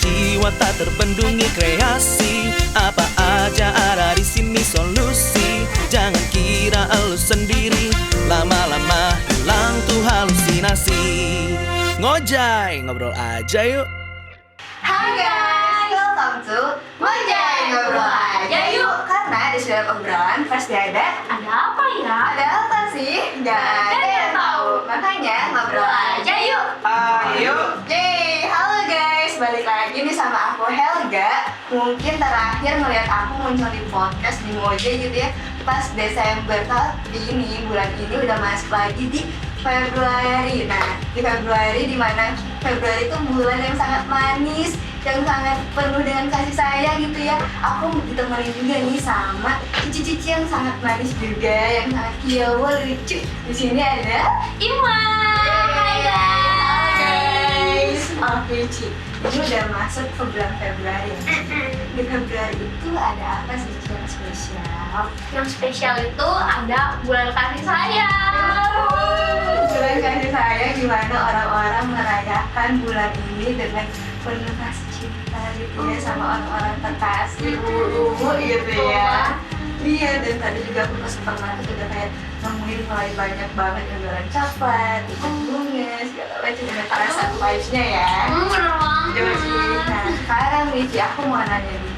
jiwa tak terbendungi kreasi. Apa aja ada di sini solusi. Jangan kira elu sendiri, lama-lama hilang tuh halusinasi. Ngojay, ngobrol aja yuk. Hai guys, welcome to Ngojay Ngobrol Aja Yuk. Karena di setiap obrolan pasti ada apa ya? Ada apa sih? Gak ada yang tahu. Makanya ngobrol aja yuk. Ayo. Yeay, halo guys, balik lagi nih sama aku Helga. Mungkin terakhir ngeliat aku muncul di podcast di Ngojay gitu ya pas Desember, tapi ini bulan ini udah masuk lagi di Februari. Nah, di Februari, dimana Februari itu bulan yang sangat manis, yang sangat penuh dengan kasih sayang gitu ya. Aku ditemenin juga nih sama cici-cici yang sangat manis juga, yang sangat kiowo, lucu. Di sini ada Ima. Hai guys. Oke, Ci. Ini udah masuk ke bulan Februari. Di Februari itu ada apa sih Ci, yang spesial? Yang spesial itu ada bulan kasih sayang. Bulan kasih sayang, gimana orang-orang merayakan bulan ini dengan penuh kasih cinta gitu ya sama orang-orang terkasih gitu ya. Iya, dan tadi juga aku ke supermarket udah kayak nemuin mulai banyak banget yang jualan coklat, ikan bunga, segala macam. Udah terasa vibes-nya ya. Bener Iya sih. banget. Nah, sekarang nih Ci, aku mau nanya nih,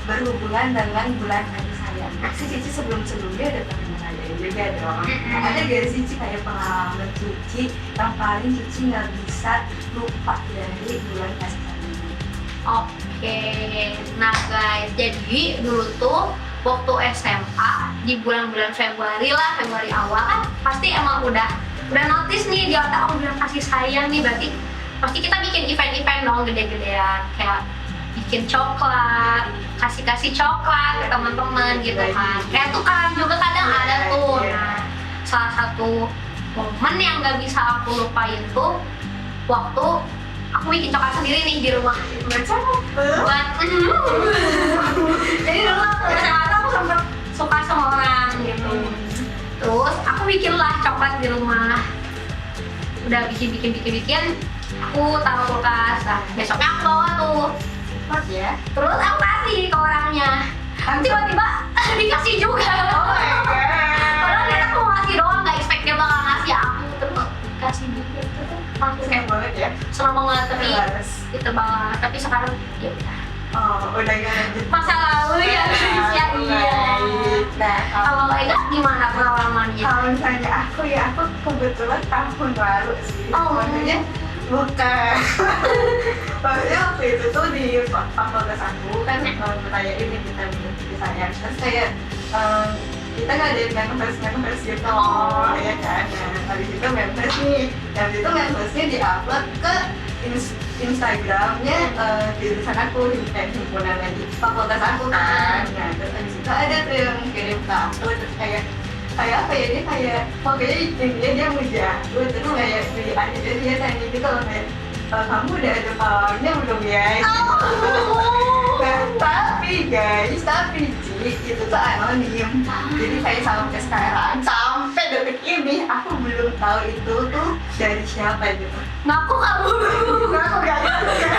berhubungan dengan bulan kasih sayang. Si Cici sebelum-sebelumnya udah pernah ngerayain juga dong. Nah, ada gak sih Ci kayak pengalaman Cici yang paling Cici nggak bisa lupa dari bulan kasih sayang ini? Oke. Nah guys, jadi dulu tuh waktu SMA di bulan-bulan Februari awal kan pasti emang udah notice nih di otak aku bulan kasih sayang nih, berarti pasti kita bikin event-event dong gede-gedean, kayak bikin coklat, kasih coklat ke teman-teman gitu kan. Kayak tukeran juga kadang ada tuh. Nah, salah satu momen yang gak bisa aku lupain tuh waktu aku bikin coklat sendiri nih di rumah. Buat jadi dulu aku sempet suka sama orang gitu. Terus aku bikin lah coklat di rumah. Udah bikin, aku taruh kulkas. Nah, besoknya aku bawa tuh. Cepat ya. Terus aku kasih ke orangnya. Tiba-tiba dikasih juga. Oh my god. Padahal dia tuh mau ngasih doang, nggak expect dia bakal ngasih aku. Terus kasih juga tuh. Langsung Seneng banget ya. senang banget, tapi Terbalas. itu banget. Tapi sekarang ya udah. Oh, udah gak lanjut. Masa lalu ya guys, ya iya. Baik. Nah, Kalau Ega gimana pengalamannya? kalau misalnya aku kebetulan tahun baru sih. Oh. Maksudnya bukan. Maksudnya waktu itu tuh di fakultas aku kan merayain ini kita kasih sayang. Terus kayak kita ngadain members gitu, ya kan. Nah, habis itu members nih. Habis itu membersnya diupload ke Instagramnya jurusan aku, himpunan di fakultas aku kan. Nah, terus habis itu ada tuh yang kirim ke aku, terus kayak apa ya, dia kayak pokoknya intinya dia muja aku, terus kayak di akhirnya dia tanya gitu loh kayak kamu udah ada followernya belum ya? Nah, tapi Ci, itu tuh anonim. Jadi kayak sampai sekarang, sampai detik ini aku belum tahu itu tuh dari siapa gitu. Ngaku kamu. Aku gak gitu kan.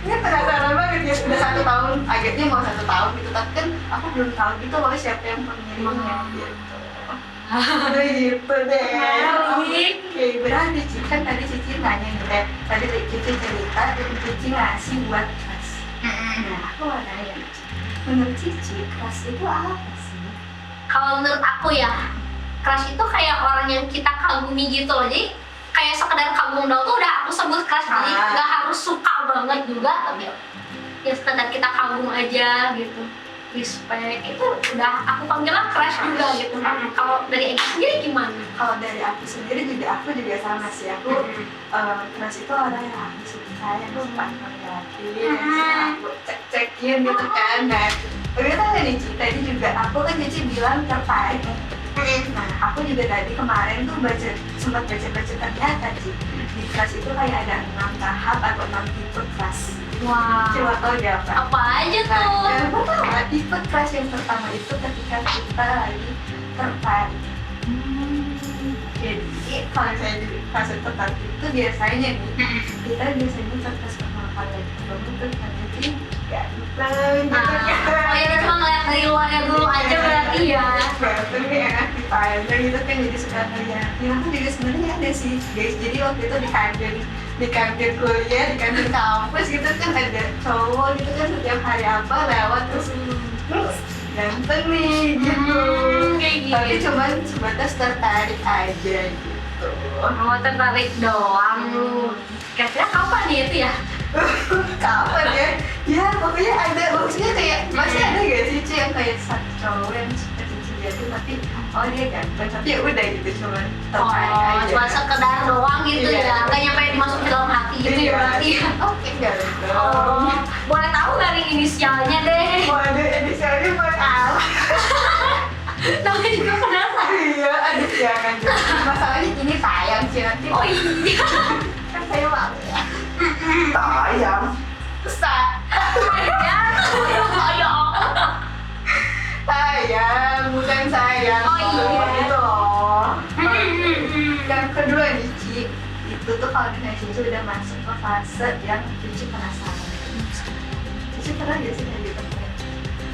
Ini penasaran banget ya, sudah 1 tahun, akhirnya mau 1 tahun gitu, tapi kan aku belum tahu gitu loh siapa yang pengirimnya gitu. Gitu deh. Menarik. Oke, berarti Ci, kan tadi Cici nanya nih, tadi Cici cerita dan Cici ngasih buat kelas. Nah, aku mau nanya, menurut Cici, kelas itu apa sih? Kalau menurut aku ya, crush itu kayak orang yang kita kagumi gitu loh. Jadi kayak sekedar kagum doang tuh udah aku sebut crush. Jadi nggak harus suka banget juga, tapi ya sekedar kita kagum aja gitu, respect, itu udah aku panggilnya crush juga gitu. Kalau dari Ega sendiri gimana? Kalau dari aku sendiri juga, aku juga sama sih. Aku kelas itu orang yang aku suka, yang suka ngeliatin, aku cek-cekin gitu kan. Nah, ternyata nih Ci, tadi juga aku kan Cici bilang tertarik nih. Nah, aku juga tadi kemarin tuh sempat baca ternyata Ci, di kelas itu kayak ada 6 tahap atau 6 tipe kelas. Wah, Coba tau deh apa? apa aja Nah, tuh? yang pertama, tipe kelas yang pertama itu ketika kita lagi tertarik. Jadi kalau saya di fase tertarik itu biasanya nih, kita biasanya terkesan hal lagi ketemu terus nanti ganteng gitu kan. Oh ini cuma ngeliat dari luarnya dulu aja berarti ya. Ganteng nih enak dipandang gitu kan, jadi suka ngeliatin. Aku juga sebenarnya ada sih guys, jadi waktu itu di kantin kuliah, di kantin kampus gitu kan ada cowok gitu kan setiap hari apa lewat terus ganteng nih gitu. Kayak gitu. Tapi cuman sebatas tertarik aja gitu. Oh tertarik doang. Kira-kira kapan nih itu ya? Kapan ya? Ya pokoknya ada, maksudnya kayak masih ada gak sih Ci yang kayak satu cowok yang suka Cici dia tuh tapi oh dia ganteng tapi ya udah gitu cuman tertarik Oh, aja. cuma sekedar doang gitu Iya. ya, nggak nyampe dimasukin ke dalam hati gitu ya berarti. Oke ganteng. Oh, boleh tahu nggak nih inisialnya deh? Waduh inisialnya buat apa? Namanya juga penasaran. Iya, aduh jangan. Masalahnya ini tayang sih nanti. Oh iya. Kan saya malu ya. Tayang. Besar. Sayang, bukan sayang. Oh, iya. Gitu loh. Yang kedua nih Ci, itu tuh kalau misalnya Cici udah masuk ke fase yang Cici penasaran. Cici pernah gak sih kayak gitu?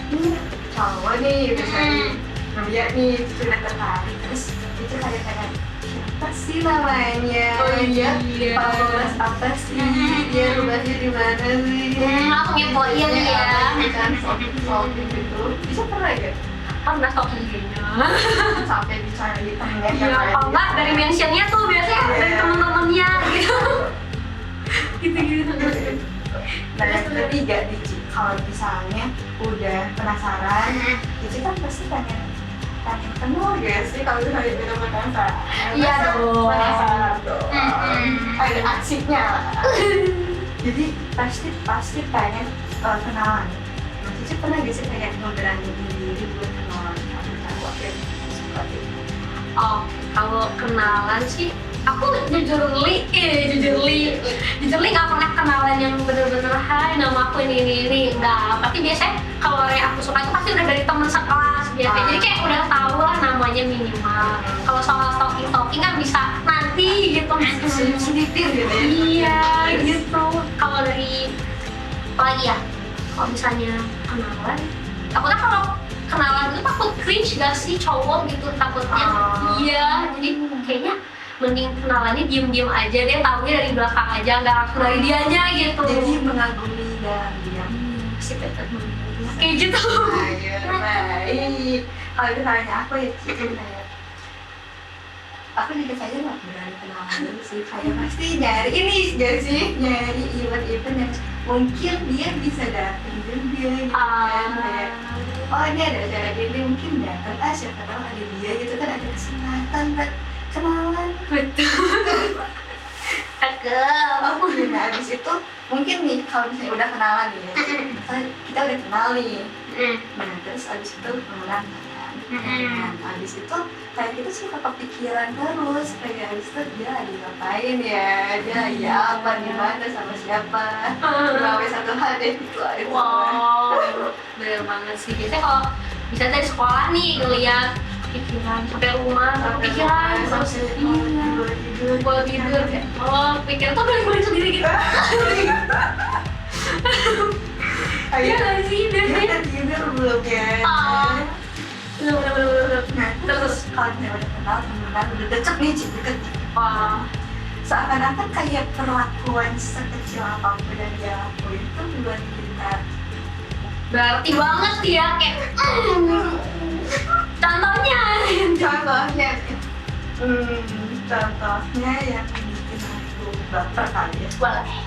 Ini cowok nih, misalnya ngeliat nih Cici udah tertarik, terus Cici kayak apa sih namanya? Oh, iya. Dia Pamungkas apa sih? Dia rumahnya di mana sih? Aku ngepoin ya. Kan shopping gitu. Bisa pernah gak? Pernah shopping kayaknya. Sampai dicari temennya Iya, kalau enggak dari mentionnya tuh biasanya dari temen-temennya gitu. Gitu-gitu. Nah yang ketiga nih Ci, kalau misalnya udah penasaran, Cici kan pasti pengen kenal gak sih kalau misalnya udah penasaran? Iya Masa dong. penasaran dong. Ada aksinya lah. Jadi pasti pengen kenalan. Nah, Cici pernah gak sih kayak ngeberaniin diri buat kenalan sama cowok yang suka gitu? Oh, kalau kenalan sih aku jujurly nggak pernah kenalan yang bener-bener hai nama aku ini nggak. Tapi biasanya kalau orang yang aku suka itu pasti udah dari teman sekelas biasanya. Jadi kayak udah tahu lah namanya minimal. Kalau soal stalking kan bisa nanti gitu. Sedikit gitu ya? Iya gitu. Kalau dari apa lagi ya? Kalau misalnya kenalan, takutnya kalau kenalan itu takut cringe gak sih cowok gitu takutnya. Iya, jadi kayaknya mending kenalannya diem-diem aja deh, taunya dari belakang aja, nggak langsung dari dianya gitu. Jadi mengagumi dan diam. Si Peter kayak gitu. Baik. Kalau misalnya aku ya Cici kayak aku juga saja nggak berani kenalan dulu sih, kayak pasti nyari ini gak sih, nyari event-event yang mungkin dia bisa datang juga gitu kan, kayak oh ini ada acara gini mungkin datang siapa tahu ada dia gitu kan, ada kesempatan buat kenalan. Betul. Cakep. Oh nah abis itu mungkin nih kalau misalnya udah kenalan nih ya, misalnya kita udah kenal nih, nah terus abis itu kenalan kan. Nah abis itu kayak kita suka kepikiran terus, kayak abis itu dia lagi ngapain ya, dia lagi apa, di mana, sama siapa, sampai satu hal deh gitu aja. Wow, bener banget sih. Biasanya kalau bisa dari sekolah nih ngeliat pikiran sampai rumah sama pikiran terus boleh tidur kayak oh pikiran tuh balik sendiri gitu. Iya nggak sih Dia biasanya. udah tidur belum ya? Bener. Nah terus kalau misalnya udah kenal, temenan, udah deket nih, deket. Wah, Seakan-akan kayak perlakuan sekecil apapun yang dia lakuin itu buat kita. berarti banget ya kayak contohnya. Contohnya contohnya yang bikin aku baper kali ya. Boleh.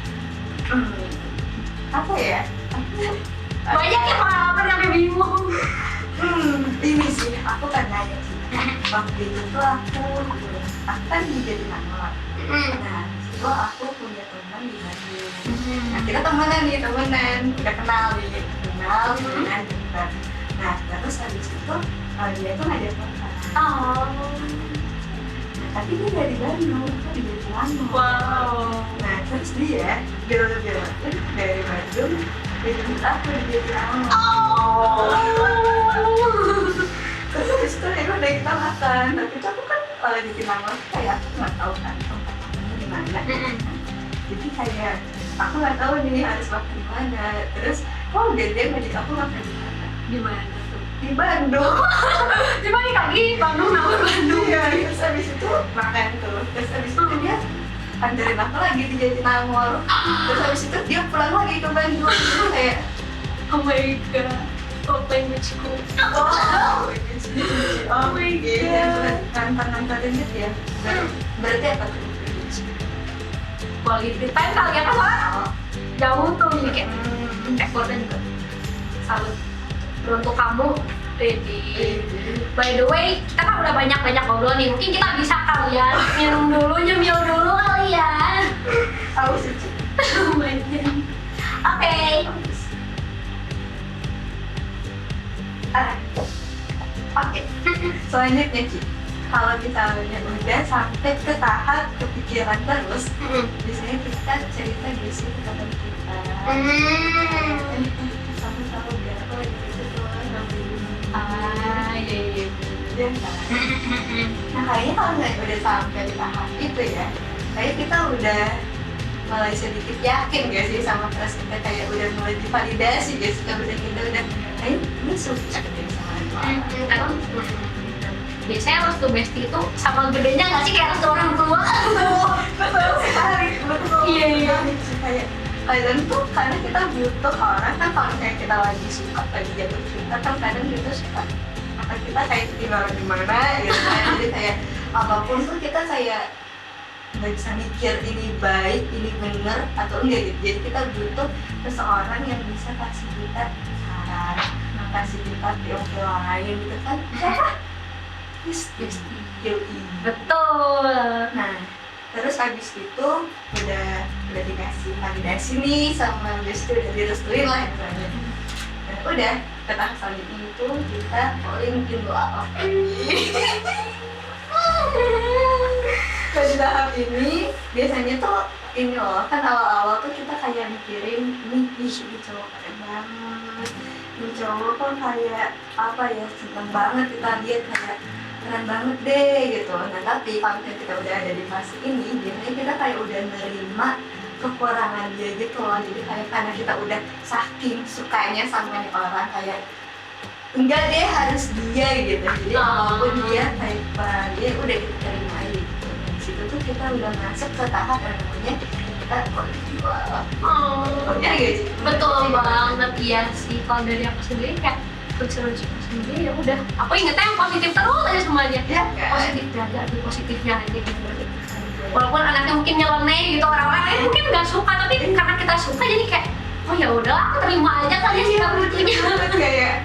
Apa ya? Banyak ya pengalaman sampai bingung. Ini sih aku kan nanya sih. Waktu itu tuh aku kan jadi anak. Nah, itu aku punya teman di Bandung. Nah, kita temenan, udah kenal nih, temenan. Nah, terus habis itu dia tuh ngajak makan. Oh, Tapi dia dari Bandung, aku di Bandung. wow. Nah, terus dia bela-belain dari Bandung, dia jemput aku di Bandung. Terus habis itu ya udah kita makan, tapi itu aku kan kalau di Pinang kayak aku nggak tahu kan tempat makannya di mana. Jadi kayak aku nggak tahu nih harus makan di mana. Terus dia ngajak aku makan di mana? Di mana tuh? Di Bandung. Di balik lagi Bandung, nama Bandung. Iya, terus habis itu makan tuh. Terus habis itu dia anterin aku lagi di Jatinangor. Terus habis itu dia pulang lagi ke Bandung. Itu kayak Oh my god, oh language-ku. oh my god, ngantar-ngantarin gitu ya. Berarti apa tuh? Quality time kali ya, soalnya jauh tuh, jadi kayak effortnya juga salut. Untuk kamu, Dedi. By the way, kita kan udah banyak ngobrol nih, mungkin kita bisa kalian minum dulu, nyemil dulu kalian. Aus sih. Oke. Oke. Selanjutnya Ci, kalau misalnya udah sampai ke tahap kepikiran terus, biasanya kita cerita di sini ke teman kita. Sama-sama biar aku lagi gitu tuh Iya. ya kan? Nah kayaknya kalau nggak udah sampai di tahap itu ya, kayak kita udah mulai sedikit yakin gak sih sama trust kita, kayak udah mulai divalidasi gak sih kalau kita udah kayak ini suka deh sama itu. Karena biasanya restu bestie itu sama gedenya nggak sih kayak restu orang tua? Betul sekali, betul. Iya. Kayak kadang tuh karena kita butuh orang kan, kalau misalnya kita lagi suka, lagi jatuh cinta kan kadang kita suka apa kita kayak ketinggalan di mana gitu kan. Jadi kayak apapun tuh kita kayak nggak bisa mikir ini baik, ini bener atau enggak gitu. Jadi kita butuh seseorang yang bisa kasih kita saran, kasih kita POV lain gitu kan. Siapa? Yoi. Betul. Nah, terus habis itu udah dikasih validasi nih sama bestie, udah direstuin lah misalnya. Dan udah ke tahap selanjutnya itu kita falling in love. Nah, di tahap ini biasanya tuh ini loh, kan awal-awal tuh kita kayak mikirin ini cowok keren banget, ini cowok kok kayak apa ya, seneng banget kita lihat kayak keren banget deh gitu. Nah tapi kalau kita udah ada di fase ini, biasanya kita kayak udah nerima kekurangan dia gitu loh. Jadi kayak karena kita udah saking sukanya sama nih orang, kayak enggak deh harus dia gitu. Jadi apapun dia kayak kekurangan dia udah kita terima aja gitu. Di situ tuh kita udah masuk ke tahap yang namanya kita ya gitu. Betul banget, iya sih. Kalau dari aku sendiri kayak lucu-lucu sendiri ya udah. Aku ingetnya yang positif terus aja semuanya. Ya kan? Positif aja, ada positifnya aja gitu. Walaupun anaknya mungkin nyeleneh gitu, orang-orang lain mungkin nggak suka, tapi karena kita suka jadi kayak oh ya udahlah, aku terima aja kali ya sikap lucunya. Kayak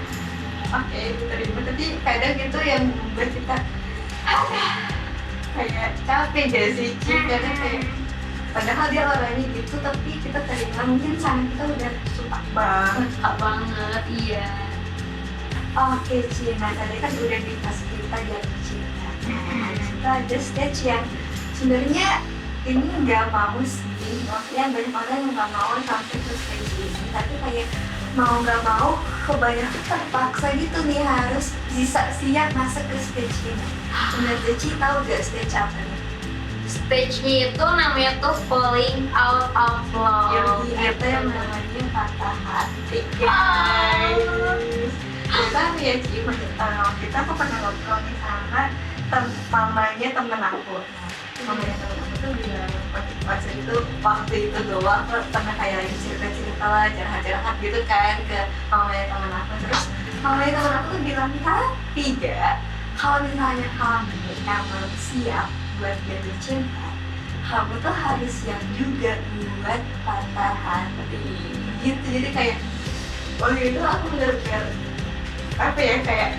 oke, diterima. Tapi kadang gitu yang membuat kita kayak capek gak sih? Karena kayak padahal dia orangnya gitu, tapi kita terima. Mungkin sana kita udah suka banget. Suka banget, iya. Oke Ci, nah tadi kan udah di pas kita jatuh cinta. Nah, kita ada stage yang sebenarnya ini nggak mau sih. Maksudnya banyak orang yang nggak mau sampai ke stage ini, tapi kayak mau nggak mau kebanyakan terpaksa gitu nih harus bisa siap masuk ke stage ini. Sebenarnya Ci tahu gak stage apa nih? Stage-nya itu namanya tuh falling out of love. Itu yang namanya patah hati, guys. Kita ya Ci, kita aku pernah ngobrol nih sama mamanya temen aku. Mamanya temen aku tuh bilang pas itu waktu itu doang pernah kayak lagi cerita-cerita lah, curhat-curhat gitu kan ke mamanya temen aku. Terus mamanya temen aku tuh bilang, tapi gak, kalau misalnya kamu siap buat jatuh cinta, kamu tuh harus siap juga buat patah hati gitu. Jadi kayak oh gitu, aku bener-bener apa ya, kayak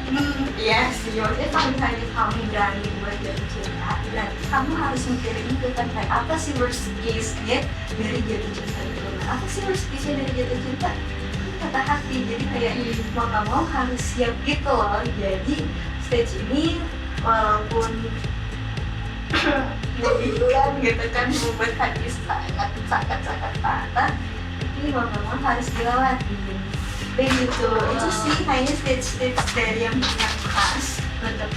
iya sih, maksudnya kalau misalnya kamu berani buat jatuh cinta, berarti kamu harus mikirin itu kan, kayak apa sih worst case-nya dari jatuh cinta itu. Nah, apa sih worst case-nya dari jatuh cinta? Patah hati. Jadi kayak mau gak mau harus siap gitu loh. Jadi stage ini walaupun menyedihkan gitu kan, membuat hati sangat patah, tapi mau gak mau harus dilewati begitu. Itu sih kayaknya stage dari yang punya keras. Betul.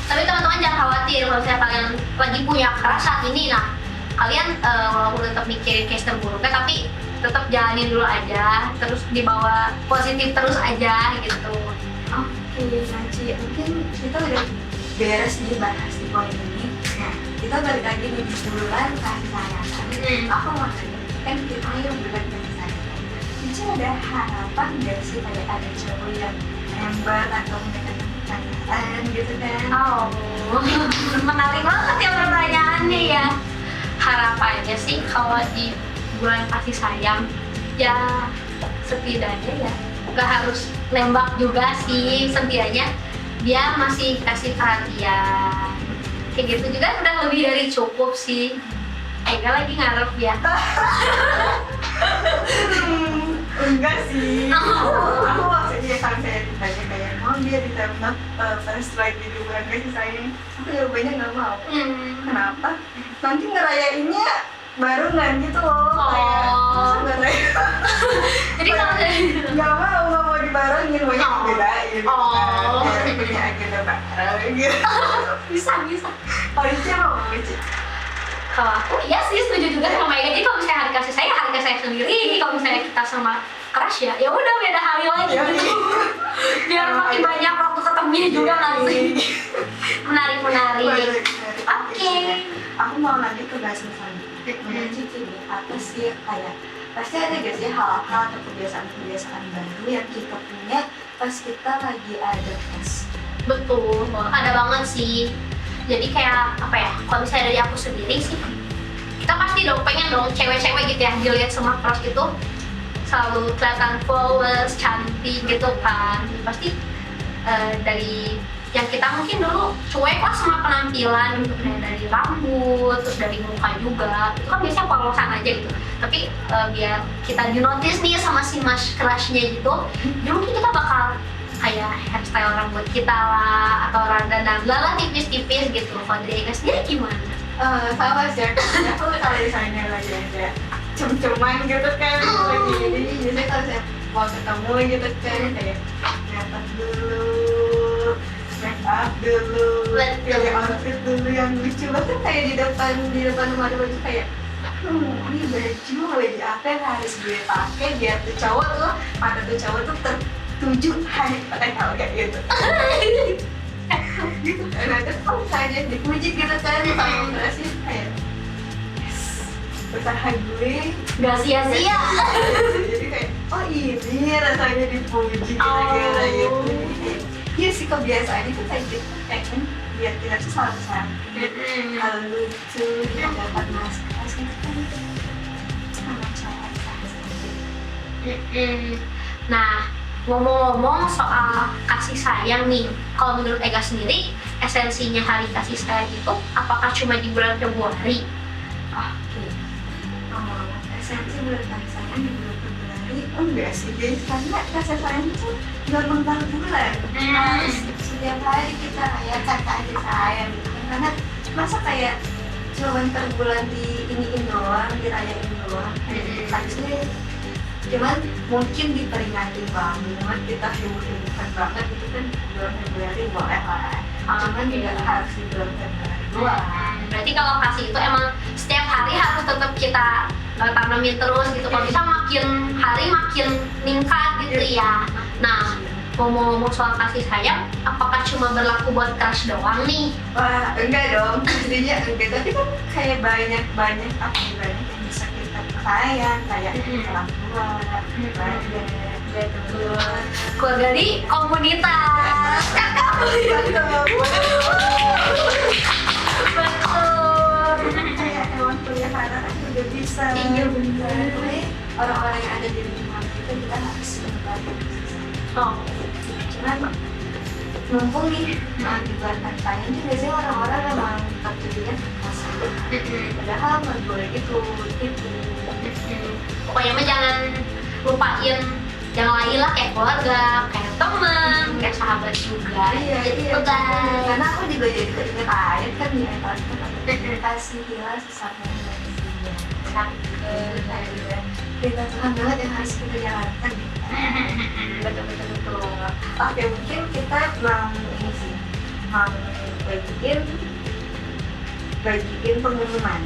Tapi teman-teman jangan khawatir kalau misalnya kalian lagi punya keras saat ini, nah kalian walaupun tetap mikirin case terburuknya tapi tetap jalanin dulu aja, terus dibawa positif terus aja gitu. Oke, Naci, mungkin kita udah beres dibahas di poin ini. Nah, kita balik lagi nih di bulan kasih sayang. Aku mau nanya, kan kita yang bulan kasih sayang. Naci ada harapan nggak sih kayak ada cowok yang nembak atau mendekatkan pertanyaan gitu kan? Oh, menarik banget ya pertanyaannya ya. Harapannya sih kalau di bulan kasih sayang ya setidaknya ya nggak harus nembak juga sih, setidaknya dia masih kasih perhatian kayak gitu juga udah lebih dari cukup sih. Ega lagi ngarep ya. Enggak sih. Aku maksudnya kan saya ditanya kayak mau dia ditembak first strike di bulan kasih sayang, aku jawabannya nggak mau. Kenapa? Nanti ngerayainnya barengan gitu loh. Kayak sebenarnya Jadi kalau nggak mau dibarengin, banyak dibedain gitu kan. Biar punya agenda bareng gitu. bisa. Kalau Ica mau Ica? Kalau aku iya sih setuju juga sama Ega. Jadi kalau misalnya hari kasih saya sendiri, kalau misalnya kita sama crush ya udah beda hari lagi gitu. Biar makin banyak waktu ketemunya juga nanti. Menarik. Oke. Aku mau lanjut ke bahasa selanjutnya. Menurut Cici nih, apa sih kayak pasti ada gak sih hal-hal atau kebiasaan-kebiasaan baru yang kita punya pas kita lagi ada tes? Betul, ada banget sih. Jadi kayak apa ya, kalau misalnya dari aku sendiri sih, kita pasti dong pengen dong cewek-cewek gitu ya dilihat sama crush itu selalu kelihatan flawless, cantik gitu kan. Pasti dari yang kita mungkin dulu cuek lah sama penampilan gitu, kayak dari rambut, terus dari muka juga, itu kan biasanya polosan aja gitu. Tapi biar kita di notice nih sama si mas crushnya gitu, dulu kita bakal kayak hairstyle rambut kita lah atau dandan lah tipis-tipis gitu. Kalau dari Ega sendiri gimana? Sama sih, aku kalau misalnya lagi ada cum-cuman gitu kan, lagi jadi biasanya kalau saya mau ketemu gitu kan kayak nyatet dulu, make up dulu, pilih outfit dulu yang lucu banget kayak di depan rumah ada baju kayak ini baju apa yang harus gue pakai biar tuh cowok tuh pada tuh cowok tuh tertuju hari tahu kayak gitu. Gitu kan, ada kalau misalnya dipuji gitu kan sama berasnya kayak yes, usaha gue Gak sia-sia. jadi kayak oh ini rasanya dipuji gara-gara gitu. Iya sih kebiasaan itu kayak gitu kan biar kita tuh selalu cantik, kalau lucu, kita dapat mas gitu kan sama cewek cantik. Nah, ngomong-ngomong soal kasih sayang nih, kalau menurut Ega sendiri, esensinya hari kasih sayang itu apakah cuma di bulan Februari? Oke. Esensi bulan kasih sayang di bulan Februari enggak sih guys, karena kasih sayang itu nggak menggal bulan. Harus setiap hari kita rayakan kasih sayang gitu. Karena masa kayak cuma per bulan di iniin doang, dirayain doang. Harusnya cuman mungkin diperingati banget, kita heboh-hebohkan banget itu kan bulan Februari boleh lah. Cuman tidak harus di bulan Februari doang. Berarti kalau kasih itu emang setiap hari harus tetap kita tanamin terus gitu. Kalau bisa makin hari makin meningkat gitu ya. Nah, ngomong-ngomong soal kasih sayang, apakah cuma berlaku buat crush doang nih? Wah, enggak dong, jadinya enggak. Tapi kan kayak banyak yang bisa kita sayang, kayak orang tua, keluarga, Keluarga di komunitas. Betul. Kayak hewan peliharaan kan juga bisa. Iya, benar. Orang-orang yang ada di lingkungan kita harus berbagi. Oh, Cuman mumpung nih di bulan kasih sayang itu biasanya orang-orang memang terjadinya kasih. Padahal nggak boleh gitu. pokoknya mah jangan lupain yang lain lah, kayak keluarga, kayak teman, kayak sahabat juga. Iya. Betul. Karena aku juga jadi keinget ayat kan ya, kalau kita kasihilah sesama manusia. Kita Tuhan banget yang harus kita jalankan. Betul. Oke, mungkin kita mau ini sih, mau bagiin pengumuman.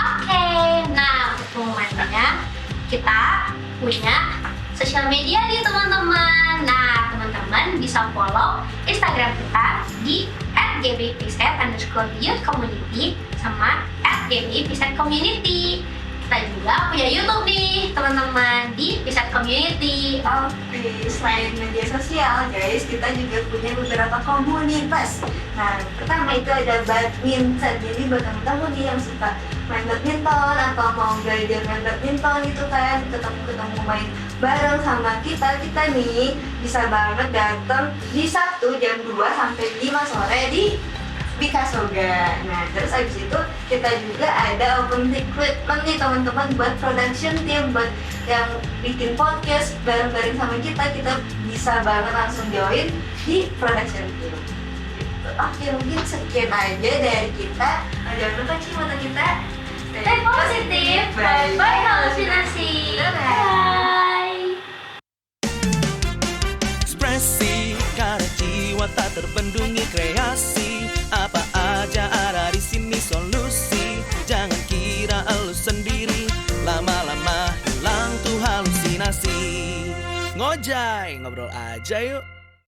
Oke, nah untuk pengumumannya kita punya sosial media nih teman-teman. Nah teman-teman bisa follow Instagram kita di @gbipset_youth_community sama @gbipset_community. Kita juga punya YouTube nih teman-teman di Piset Community. Oke, selain media sosial guys, kita juga punya beberapa komunitas. Nah, pertama itu ada badminton. Jadi buat teman-teman nih yang suka main badminton atau mau belajar main badminton itu kan, ketemu main bareng sama kita nih bisa banget datang di Sabtu jam 2 sampai 5 sore di Bikasoga. Nah, terus abis itu kita juga ada open recruitment nih teman-teman buat production team, buat yang bikin podcast bareng-bareng sama kita bisa banget langsung join di production team. Oke, mungkin sekian aja dari kita. Jangan lupa cuci mata kita. Stay positif, bye-bye halusinasi. Bye. Ekspresi karena jiwa tak terbendungi kreasi. Apa aja ada di sini solusi. Jangan kira elu sendiri, lama-lama hilang tuh halusinasi. Ngojay, ngobrol aja yuk.